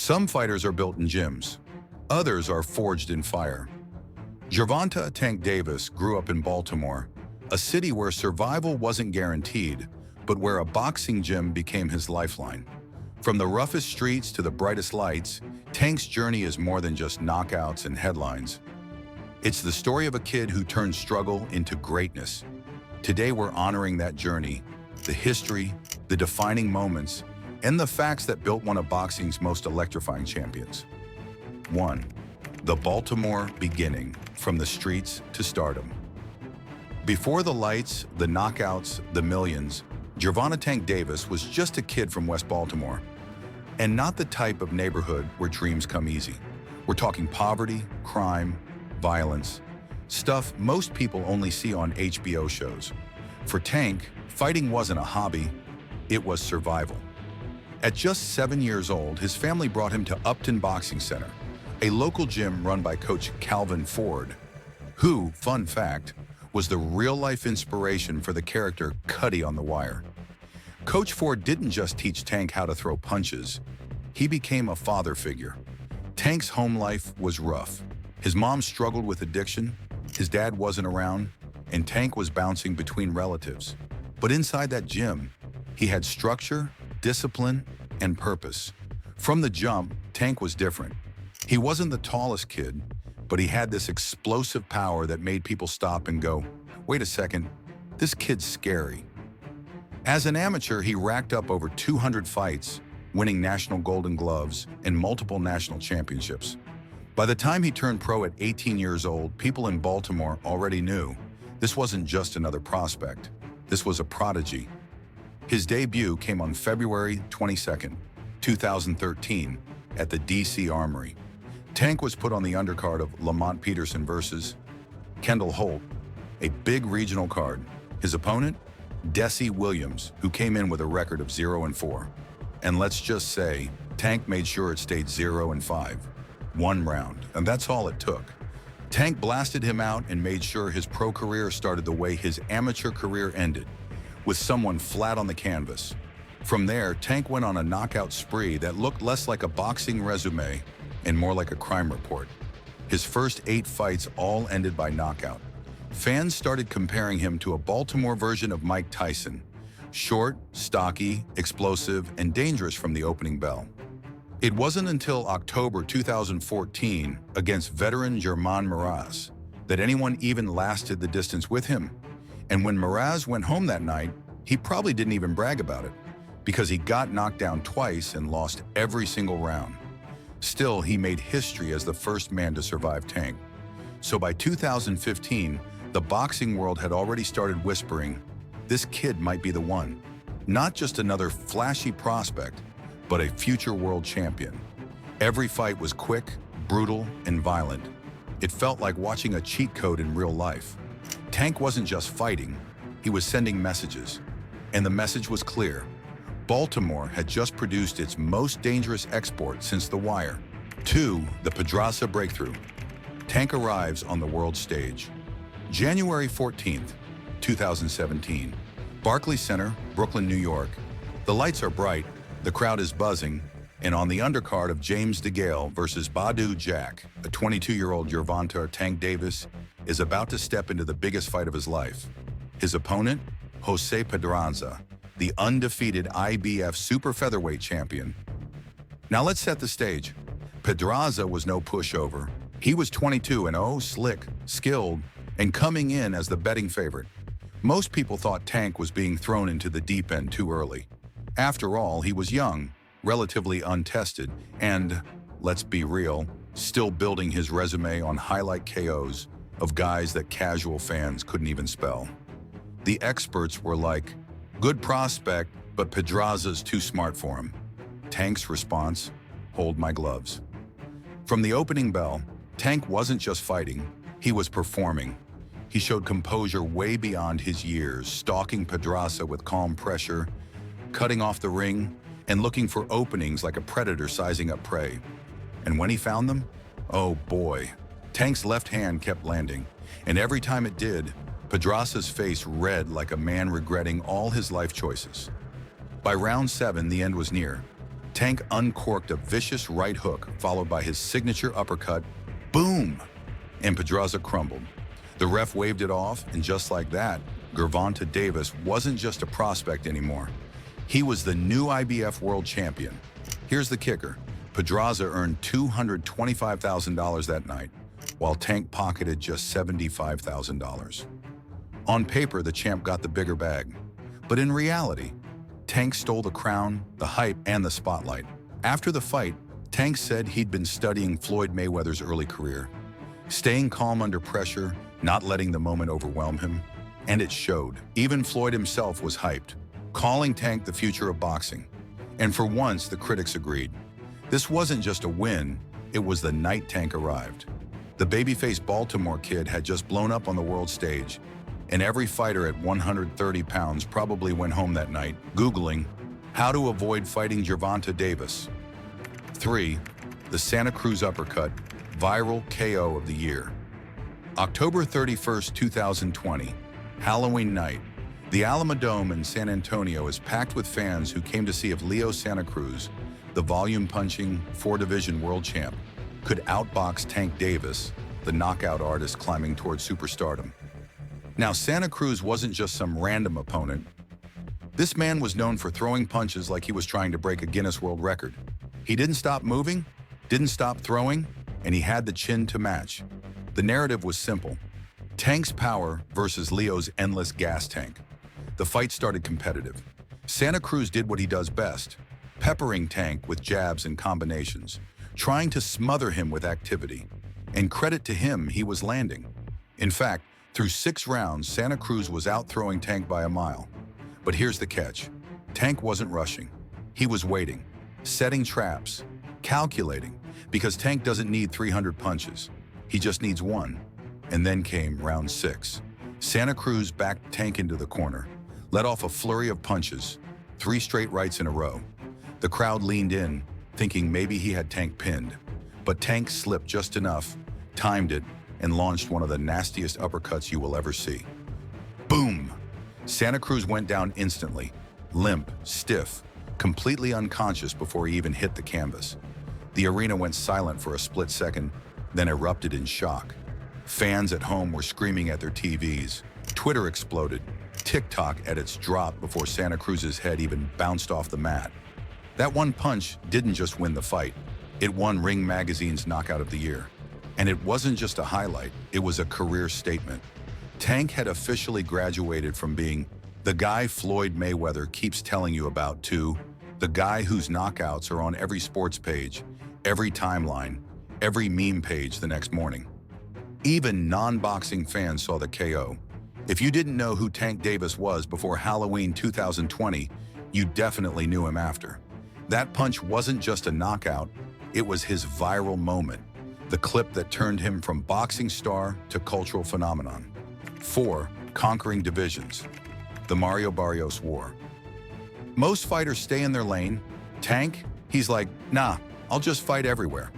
Some fighters are built in gyms. Others are forged in fire. Gervonta "Tank" Davis grew up in Baltimore, a city where survival wasn't guaranteed, but where a boxing gym became his lifeline. From the roughest streets to the brightest lights, Tank's journey is more than just knockouts and headlines. It's the story of a kid who turned struggle into greatness. Today we're honoring that journey, the history, the defining moments, and the facts that built one of boxing's most electrifying champions. 1. The Baltimore beginning, from the streets to stardom. Before the lights, the knockouts, the millions, Gervonta "Tank" Davis was just a kid from West Baltimore. And not the type of neighborhood where dreams come easy. We're talking poverty, crime, violence, stuff most people only see on HBO shows. For Tank, fighting wasn't a hobby, it was survival. At just 7 years old, his family brought him to Upton Boxing Center, a local gym run by Coach Calvin Ford, who, fun fact, was the real-life inspiration for the character Cuddy on The Wire. Coach Ford didn't just teach Tank how to throw punches, he became a father figure. Tank's home life was rough. His mom struggled with addiction, his dad wasn't around, and Tank was bouncing between relatives. But inside that gym, he had structure, discipline, and purpose. From the jump, Tank was different. He wasn't the tallest kid, but he had this explosive power that made people stop and go, "Wait a second, this kid's scary." As an amateur, he racked up over 200 fights, winning national Golden Gloves and multiple national championships. By the time he turned pro at 18 years old, people in Baltimore already knew this wasn't just another prospect. This was a prodigy. His debut came on February 22nd, 2013, at the DC Armory. Tank was put on the undercard of Lamont Peterson versus Kendall Holt, a big regional card. His opponent? Desi Williams, who came in with a record of 0-4. And let's just say, Tank made sure it stayed 0-5. One round, and that's all it took. Tank blasted him out and made sure his pro career started the way his amateur career ended, with someone flat on the canvas. From there, Tank went on a knockout spree that looked less like a boxing resume and more like a crime report. His first 8 fights all ended by knockout. Fans started comparing him to a Baltimore version of Mike Tyson, short, stocky, explosive, and dangerous from the opening bell. It wasn't until October 2014 against veteran Germán Moraz that anyone even lasted the distance with him. And when Moraz went home that night, he probably didn't even brag about it, because he got knocked down twice and lost every single round. Still, he made history as the first man to survive Tank. So by 2015, the boxing world had already started whispering, this kid might be the one. Not just another flashy prospect, but a future world champion. Every fight was quick, brutal, and violent. It felt like watching a cheat code in real life. Tank wasn't just fighting, he was sending messages. And the message was clear. Baltimore had just produced its most dangerous export since The Wire. 2. The Pedraza breakthrough. Tank arrives on the world stage. January 14th, 2017. Barclays Center, Brooklyn, New York. The lights are bright, the crowd is buzzing, and on the undercard of James DeGale versus Badu Jack, a 22-year-old Gervonta "Tank" Davis is about to step into the biggest fight of his life. His opponent, Jose Pedraza, the undefeated IBF super featherweight champion. Now let's set the stage. Pedraza was no pushover. He was 22 and slick, skilled, and coming in as the betting favorite. Most people thought Tank was being thrown into the deep end too early. After all, he was young, relatively untested, and, let's be real, still building his resume on highlight KOs of guys that casual fans couldn't even spell. The experts were like, good prospect, but Pedraza's too smart for him. Tank's response, hold my gloves. From the opening bell, Tank wasn't just fighting, he was performing. He showed composure way beyond his years, stalking Pedraza with calm pressure, cutting off the ring, and looking for openings like a predator sizing up prey. And when he found them, oh boy, Tank's left hand kept landing, and every time it did, Pedraza's face red like a man regretting all his life choices. By round 7, the end was near. Tank uncorked a vicious right hook, followed by his signature uppercut. Boom! And Pedraza crumbled. The ref waved it off, and just like that, Gervonta Davis wasn't just a prospect anymore. He was the new IBF world champion. Here's the kicker. Pedraza earned $225,000 that night, while Tank pocketed just $75,000. On paper, the champ got the bigger bag. But in reality, Tank stole the crown, the hype, and the spotlight. After the fight, Tank said he'd been studying Floyd Mayweather's early career, staying calm under pressure, not letting the moment overwhelm him, and it showed. Even Floyd himself was hyped, calling Tank the future of boxing. And for once, the critics agreed. This wasn't just a win, it was the night Tank arrived. The babyface Baltimore kid had just blown up on the world stage, and every fighter at 130 pounds probably went home that night, Googling how to avoid fighting Gervonta Davis. 3. The Santa Cruz uppercut, viral KO of the year. October 31st, 2020, Halloween night. The Alamodome in San Antonio is packed with fans who came to see if Leo Santa Cruz, the volume-punching, four-division world champ, could outbox Tank Davis, the knockout artist climbing towards superstardom. Now, Santa Cruz wasn't just some random opponent. This man was known for throwing punches like he was trying to break a Guinness World Record. He didn't stop moving, didn't stop throwing, and he had the chin to match. The narrative was simple. Tank's power versus Leo's endless gas tank. The fight started competitive. Santa Cruz did what he does best, peppering Tank with jabs and combinations, trying to smother him with activity. And credit to him, he was landing. In fact, through 6 rounds, Santa Cruz was out-throwing Tank by a mile. But here's the catch. Tank wasn't rushing. He was waiting, setting traps, calculating, because Tank doesn't need 300 punches. He just needs one. And then came round 6. Santa Cruz backed Tank into the corner, let off a flurry of punches, 3 straight rights in a row. The crowd leaned in, thinking maybe he had Tank pinned. But Tank slipped just enough, timed it, and launched one of the nastiest uppercuts you will ever see. Boom! Santa Cruz went down instantly, limp, stiff, completely unconscious before he even hit the canvas. The arena went silent for a split second, then erupted in shock. Fans at home were screaming at their TVs. Twitter exploded. TikTok edits dropped before Santa Cruz's head even bounced off the mat. That one punch didn't just win the fight. It won Ring Magazine's Knockout of the Year. And it wasn't just a highlight, it was a career statement. Tank had officially graduated from being the guy Floyd Mayweather keeps telling you about to the guy whose knockouts are on every sports page, every timeline, every meme page the next morning. Even non-boxing fans saw the KO. If you didn't know who Tank Davis was before Halloween 2020, you definitely knew him after. That punch wasn't just a knockout, it was his viral moment, the clip that turned him from boxing star to cultural phenomenon. 4. Conquering divisions. The Mario Barrios War. Most fighters stay in their lane. Tank, he's like, nah, I'll just fight everywhere.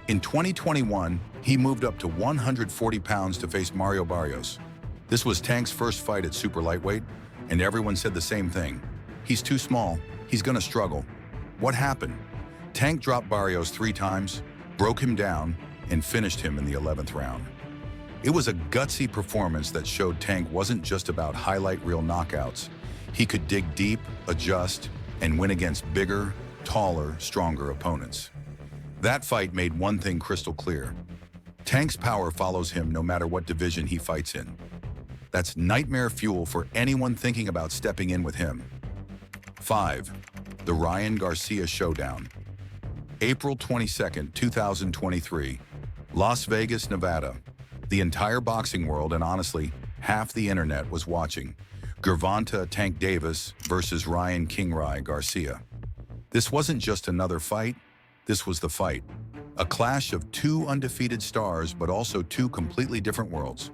In 2021, he moved up to 140 pounds to face Mario Barrios. This was Tank's first fight at super lightweight, and everyone said the same thing. He's too small, he's gonna struggle. What happened? Tank dropped Barrios 3 times, broke him down, and finished him in the 11th round. It was a gutsy performance that showed Tank wasn't just about highlight reel knockouts. He could dig deep, adjust, and win against bigger, taller, stronger opponents. That fight made one thing crystal clear. Tank's power follows him no matter what division he fights in. That's nightmare fuel for anyone thinking about stepping in with him. 5. The Ryan Garcia Showdown. April 22, 2023, Las Vegas, Nevada. The entire boxing world, and honestly, half the internet was watching. Gervonta Tank Davis versus Ryan King Rye Garcia. This wasn't just another fight, this was the fight. A clash of 2 undefeated stars, but also 2 completely different worlds.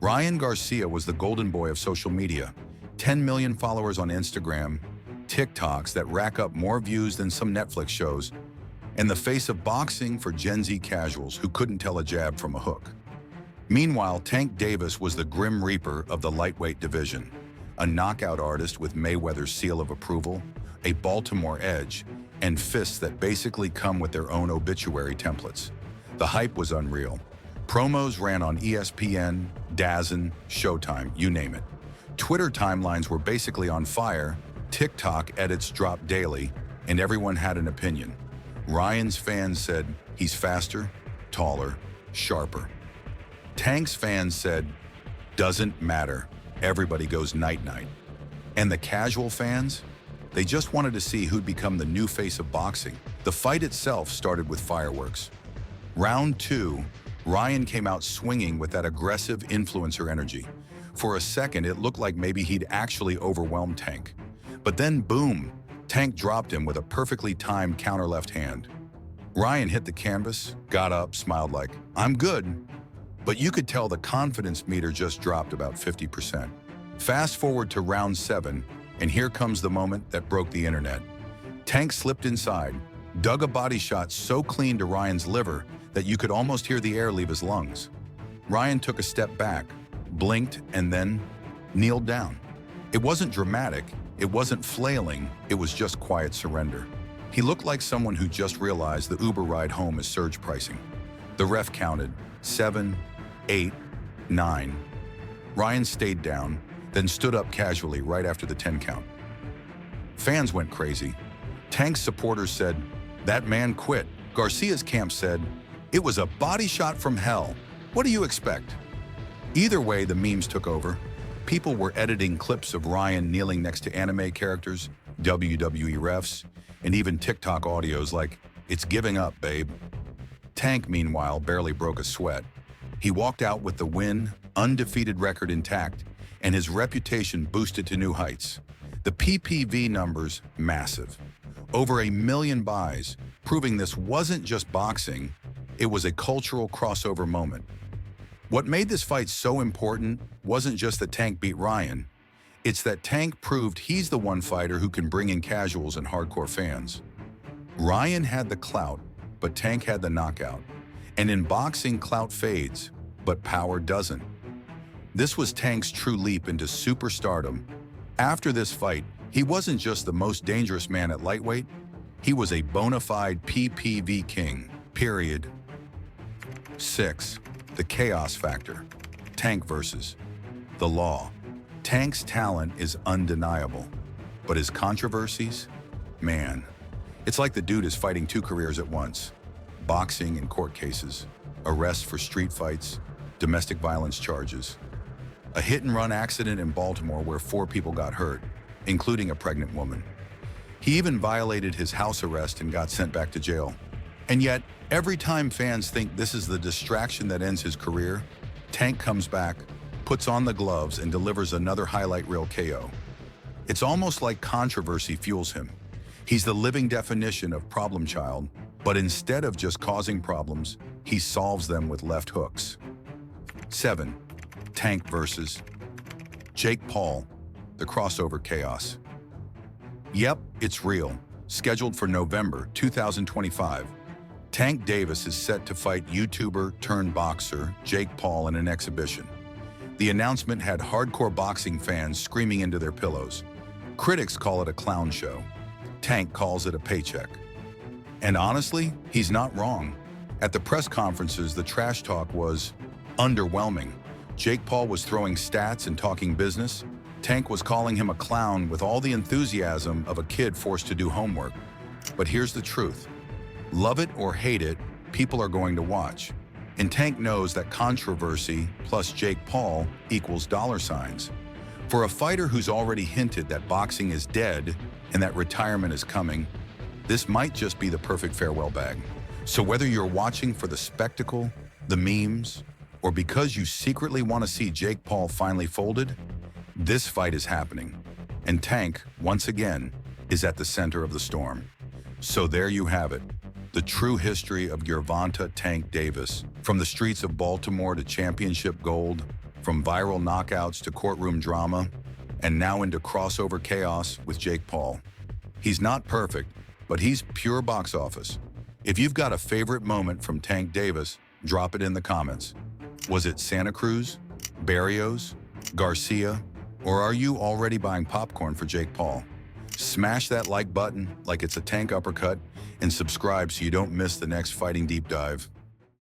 Ryan Garcia was the golden boy of social media. 10 million followers on Instagram, TikToks that rack up more views than some Netflix shows, and the face of boxing for Gen Z casuals who couldn't tell a jab from a hook. Meanwhile, Tank Davis was the Grim Reaper of the lightweight division, a knockout artist with Mayweather's seal of approval, a Baltimore edge, and fists that basically come with their own obituary templates. The hype was unreal. Promos ran on ESPN, DAZN, Showtime, you name it. Twitter timelines were basically on fire, TikTok edits dropped daily, and everyone had an opinion. Ryan's fans said he's faster, taller, sharper. Tank's fans said, doesn't matter, everybody goes night-night. And the casual fans? They just wanted to see who'd become the new face of boxing. The fight itself started with fireworks. Round 2, Ryan came out swinging with that aggressive influencer energy. For a second, it looked like maybe he'd actually overwhelmed Tank. But then, boom, Tank dropped him with a perfectly timed counter left hand. Ryan hit the canvas, got up, smiled like, I'm good. But you could tell the confidence meter just dropped about 50%. Fast forward to round 7, and here comes the moment that broke the internet. Tank slipped inside, dug a body shot so clean to Ryan's liver that you could almost hear the air leave his lungs. Ryan took a step back, blinked, and then kneeled down. It wasn't dramatic, it wasn't flailing, it was just quiet surrender. He looked like someone who just realized the Uber ride home is surge pricing. The ref counted 7, 8, 9. Ryan stayed down, then stood up casually right after the 10 count. Fans went crazy. Tank's supporters said, that man quit. Garcia's camp said, it was a body shot from hell. What do you expect? Either way, the memes took over. People were editing clips of Ryan kneeling next to anime characters, WWE refs, and even TikTok audios like, it's giving up, babe. Tank, meanwhile, barely broke a sweat. He walked out with the win, undefeated record intact, and his reputation boosted to new heights. The PPV numbers, massive. Over 1 million buys, proving this wasn't just boxing, it was a cultural crossover moment. What made this fight so important wasn't just that Tank beat Ryan, it's that Tank proved he's the one fighter who can bring in casuals and hardcore fans. Ryan had the clout, but Tank had the knockout. And in boxing, clout fades, but power doesn't. This was Tank's true leap into superstardom. After this fight, he wasn't just the most dangerous man at lightweight, he was a bona fide PPV king, period. 6. The chaos factor. Tank versus the law. Tank's talent is undeniable, but his controversies? Man, it's like the dude is fighting 2 careers at once. Boxing and court cases, arrests for street fights, domestic violence charges. A hit-and-run accident in Baltimore where 4 people got hurt, including a pregnant woman. He even violated his house arrest and got sent back to jail. And yet, every time fans think this is the distraction that ends his career, Tank comes back, puts on the gloves, and delivers another highlight reel KO. It's almost like controversy fuels him. He's the living definition of problem child, but instead of just causing problems, he solves them with left hooks. 7. Tank versus Jake Paul, the crossover chaos. Yep, it's real. Scheduled for November 2025, Tank Davis is set to fight YouTuber turned boxer Jake Paul in an exhibition. The announcement had hardcore boxing fans screaming into their pillows. Critics call it a clown show. Tank calls it a paycheck. And honestly, he's not wrong. At the press conferences, the trash talk was underwhelming. Jake Paul was throwing stats and talking business. Tank was calling him a clown with all the enthusiasm of a kid forced to do homework. But here's the truth. Love it or hate it, people are going to watch. And Tank knows that controversy plus Jake Paul equals dollar signs. For a fighter who's already hinted that boxing is dead and that retirement is coming, this might just be the perfect farewell bag. So whether you're watching for the spectacle, the memes, or because you secretly want to see Jake Paul finally folded, this fight is happening. And Tank, once again, is at the center of the storm. So there you have it. The true history of Gervonta Tank Davis, from the streets of Baltimore to championship gold, from viral knockouts to courtroom drama, and now into crossover chaos with Jake Paul. He's not perfect, but he's pure box office. If you've got a favorite moment from Tank Davis, drop it in the comments. Was it Santa Cruz, Barrios, Garcia, or are you already buying popcorn for Jake Paul? Smash that like button like it's a tank uppercut and subscribe so you don't miss the next fighting deep dive.